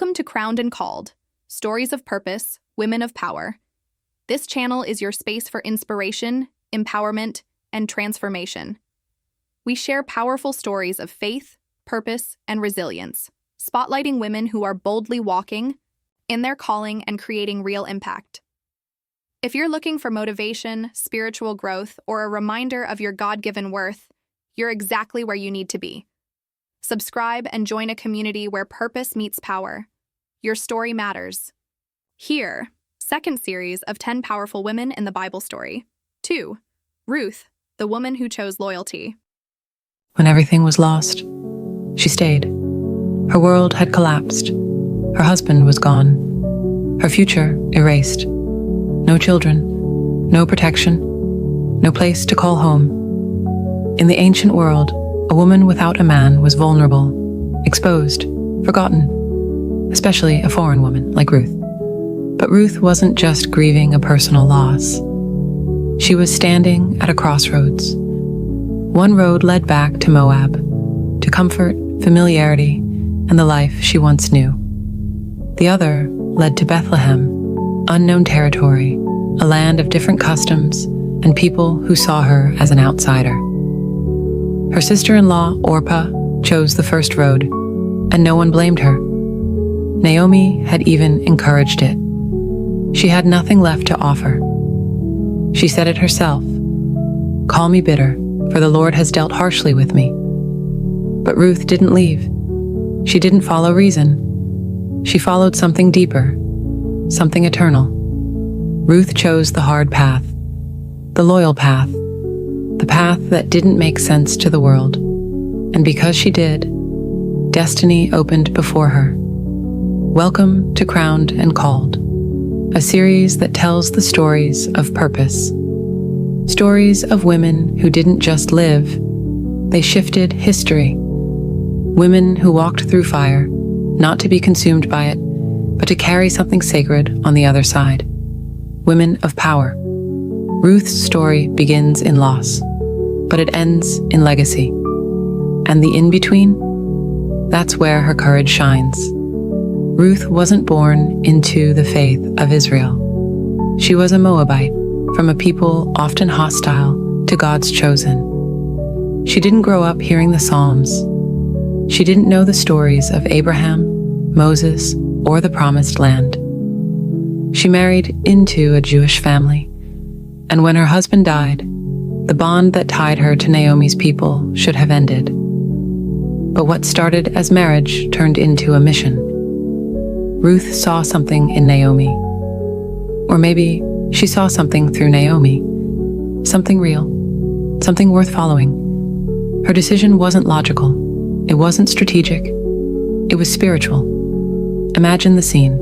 Welcome to Crowned and Called, Stories of Purpose, Women of Power. This channel is your space for inspiration, empowerment, and transformation. We share powerful stories of faith, purpose, and resilience, spotlighting women who are boldly walking in their calling and creating real impact. If you're looking for motivation, spiritual growth, or a reminder of your God-given worth, you're exactly where you need to be. Subscribe and join a community where purpose meets power. Your story matters. Here, second series of 10 powerful women in the Bible story. 2. Ruth, the woman who chose loyalty. When everything was lost, she stayed. Her world had collapsed. Her husband was gone. Her future erased. No children, no protection, no place to call home. In the ancient world, a woman without a man was vulnerable, exposed, forgotten, especially a foreign woman like Ruth. But Ruth wasn't just grieving a personal loss. She was standing at a crossroads. One road led back to Moab, to comfort, familiarity, and the life she once knew. The other led to Bethlehem, unknown territory, a land of different customs and people who saw her as an outsider. Her sister-in-law, Orpah, chose the first road, and no one blamed her. Naomi had even encouraged it. She had nothing left to offer. She said it herself, "Call me bitter, for the Lord has dealt harshly with me." But Ruth didn't leave. She didn't follow reason. She followed something deeper, something eternal. Ruth chose the hard path, the loyal path, the path that didn't make sense to the world. And because she did, destiny opened before her. Welcome to Crowned and Called, a series that tells the stories of purpose. Stories of women who didn't just live, they shifted history. Women who walked through fire, not to be consumed by it, but to carry something sacred on the other side. Women of power. Ruth's story begins in loss, but it ends in legacy. And the in-between? That's where her courage shines. Ruth wasn't born into the faith of Israel. She was a Moabite, from a people often hostile to God's chosen. She didn't grow up hearing the Psalms. She didn't know the stories of Abraham, Moses, or the Promised Land. She married into a Jewish family, and when her husband died, the bond that tied her to Naomi's people should have ended. But what started as marriage turned into a mission. Ruth saw something in Naomi. Or maybe she saw something through Naomi. Something real. Something worth following. Her decision wasn't logical. It wasn't strategic. It was spiritual. Imagine the scene.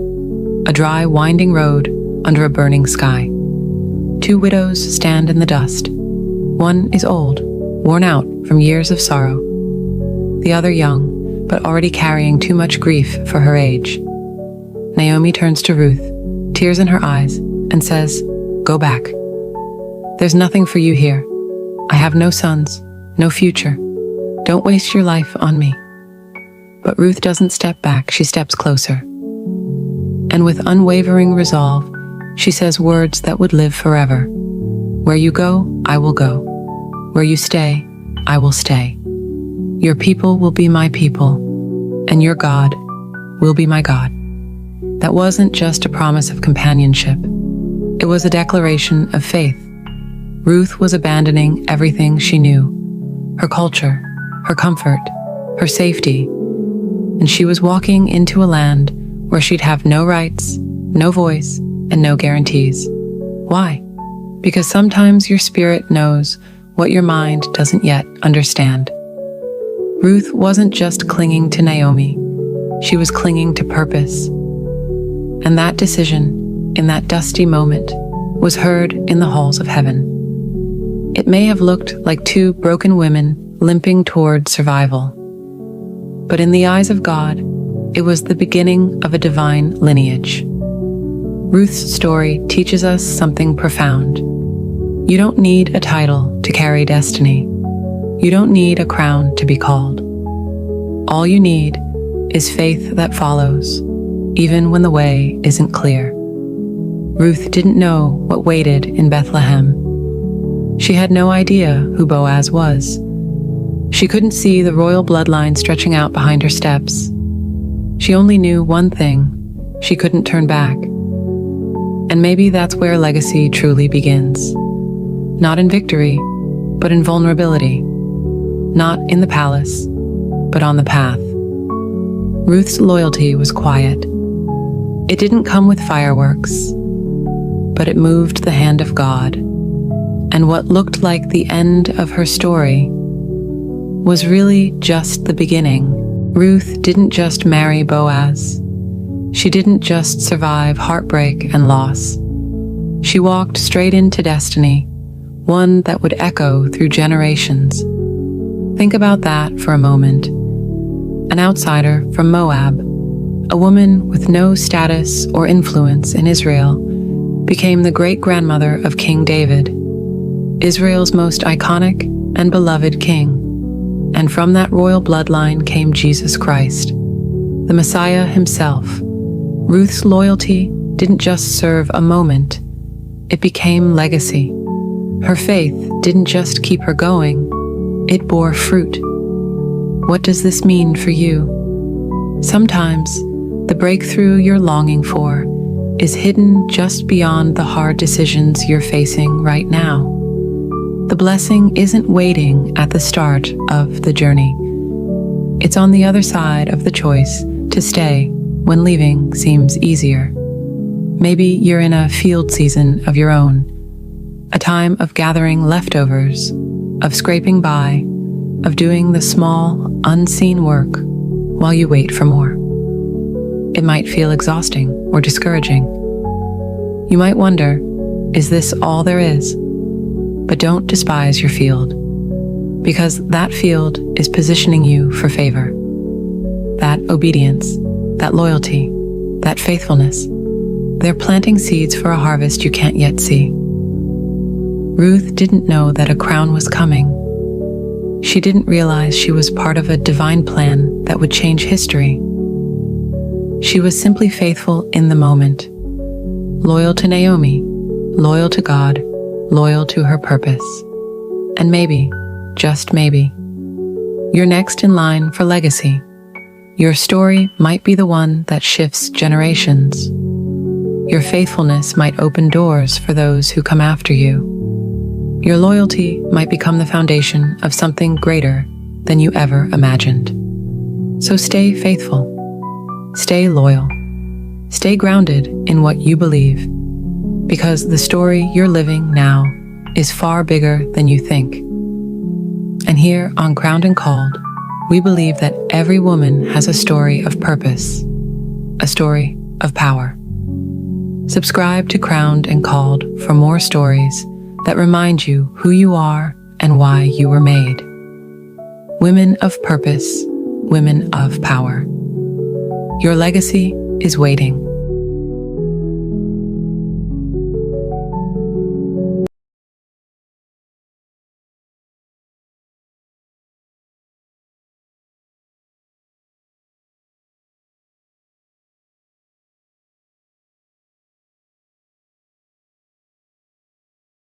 A dry, winding road under a burning sky. Two widows stand in the dust. One is old, worn out from years of sorrow. The other young, but already carrying too much grief for her age. Naomi turns to Ruth, tears in her eyes, and says, "Go back. There's nothing for you here. I have no sons, no future. Don't waste your life on me." But Ruth doesn't step back, she steps closer. And with unwavering resolve, she says words that would live forever. "Where you go, I will go. Where you stay, I will stay. Your people will be my people, and your God will be my God." That wasn't just a promise of companionship. It was a declaration of faith. Ruth was abandoning everything she knew, her culture, her comfort, her safety, and she was walking into a land where she'd have no rights, no voice, and no guarantees. Why? Because sometimes your spirit knows what your mind doesn't yet understand. Ruth wasn't just clinging to Naomi, she was clinging to purpose. And that decision, in that dusty moment, was heard in the halls of heaven. It may have looked like two broken women limping toward survival, but in the eyes of God, it was the beginning of a divine lineage. Ruth's story teaches us something profound. You don't need a title to carry destiny. You don't need a crown to be called. All you need is faith that follows, even when the way isn't clear. Ruth didn't know what waited in Bethlehem. She had no idea who Boaz was. She couldn't see the royal bloodline stretching out behind her steps. She only knew one thing: she couldn't turn back. And maybe that's where legacy truly begins. Not in victory, but in vulnerability. Not in the palace, but on the path. Ruth's loyalty was quiet. It didn't come with fireworks, but it moved the hand of God. And what looked like the end of her story was really just the beginning. Ruth didn't just marry Boaz. She didn't just survive heartbreak and loss. She walked straight into destiny, one that would echo through generations. Think about that for a moment. An outsider from Moab, a woman with no status or influence in Israel, became the great-grandmother of King David, Israel's most iconic and beloved king. And from that royal bloodline came Jesus Christ, the Messiah himself. Ruth's loyalty didn't just serve a moment, it became legacy. Her faith didn't just keep her going, it bore fruit. What does this mean for you? Sometimes, the breakthrough you're longing for is hidden just beyond the hard decisions you're facing right now. The blessing isn't waiting at the start of the journey. It's on the other side of the choice to stay when leaving seems easier. Maybe you're in a field season of your own, a time of gathering leftovers, of scraping by, of doing the small, unseen work while you wait for more. It might feel exhausting or discouraging. You might wonder, is this all there is? But don't despise your field, because that field is positioning you for favor. That obedience, that loyalty, that faithfulness, they're planting seeds for a harvest you can't yet see. Ruth didn't know that a crown was coming. She didn't realize she was part of a divine plan that would change history. She was simply faithful in the moment, loyal to Naomi, loyal to God, loyal to her purpose. And maybe, just maybe, you're next in line for legacy. Your story might be the one that shifts generations. Your faithfulness might open doors for those who come after you. Your loyalty might become the foundation of something greater than you ever imagined. So stay faithful, stay loyal, stay grounded in what you believe, because the story you're living now is far bigger than you think. And here on Crowned and Called, we believe that every woman has a story of purpose, a story of power. Subscribe to Crowned and Called for more stories that remind you who you are and why you were made. Women of purpose, women of power. Your legacy is waiting.